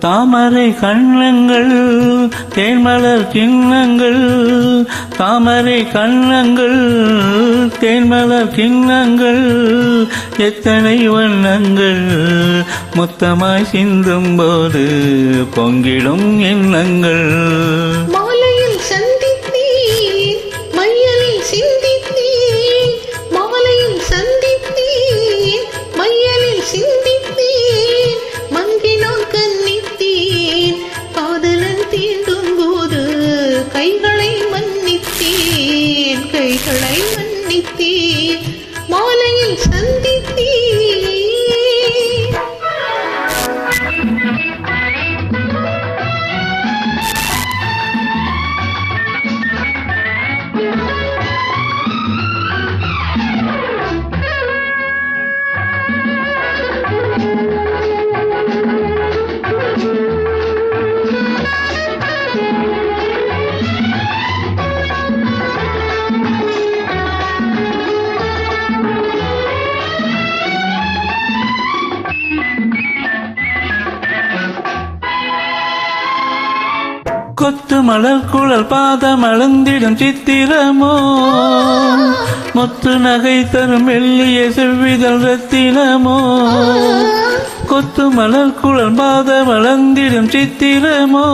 தாமரை கண்ணங்கள் தேன்மலர் கிண்ணங்கள், தாமரை கண்ணங்கள் தேன்மலர் கிண்ணங்கள், எத்தனை வண்ணங்கள் மொத்தமாய் சிந்தும் போது பொங்கிடும் எண்ணங்கள். மாலையில் சந்தித்தேன் மையலில் சிந்தித்தேன், மாலையில் சந்தித்தேன் மையலில் சிந்தித்தேன், மங்கினோன் கன்னித்தேன் காதலன் தீண்டும் போது கைகளை மன்னித்தேன், கைகளை மன்னித்தேன், மாலையில் சந்தித்தேன். கொத்து மலர் குழல் பாதம் அழுந்திடும் சித்திரமோ, முத்து நகை தரும் மெல்லிய செவ்விதழ் ரத்தினமோ. கொத்து மலர் குழல் பாதம் அழுந்திடும் சித்திரமோ,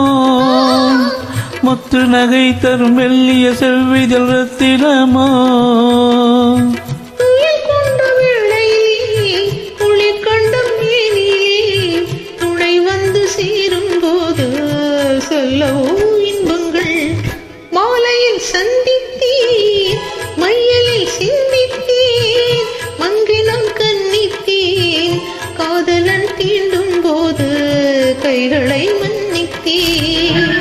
முத்து நகை தரும் மெல்லிய செவ்விதழ் ரத்தினமோ. சொல்லவோ இன்பங்கள் மாலையில் சந்தித்தேன் மையலில் சிந்தித்தேன், மங்கினம் கன்னித்தேன் காதலன் தீண்டும் போது கைகளை மன்னித்தேன்.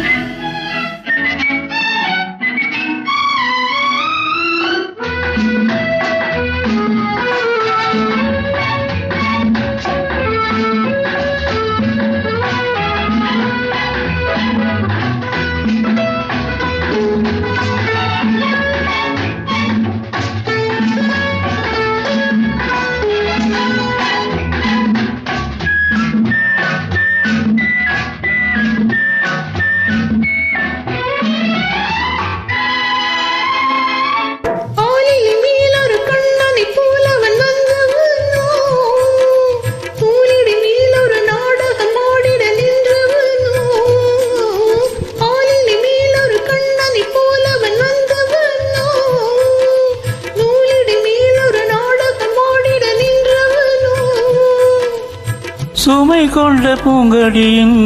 சுமை கொண்ட பூங்கடியின்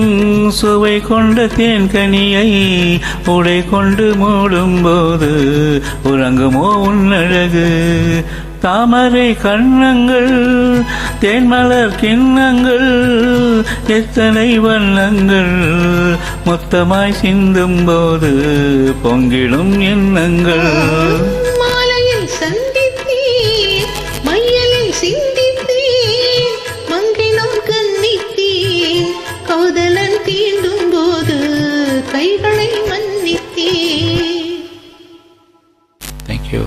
சுவை கொண்ட தேன்கனியை உடை கொண்டு மூடும் போது உறங்குமோ உன்னழகு. தாமரை கண்ணங்கள் தேன்மலர் கிண்ணங்கள், எத்தனை வண்ணங்கள் மொத்தமாய் சிந்தும் போது பொங்கிடும் எண்ணங்கள். மாலையில் சந்தித்தேன் மையலில் சிந்தித்தேன், மங்கினம் கன்னித்தேன் காதலன் தீண்டும் போது கைகளை மன்னித்தேன். Thank you.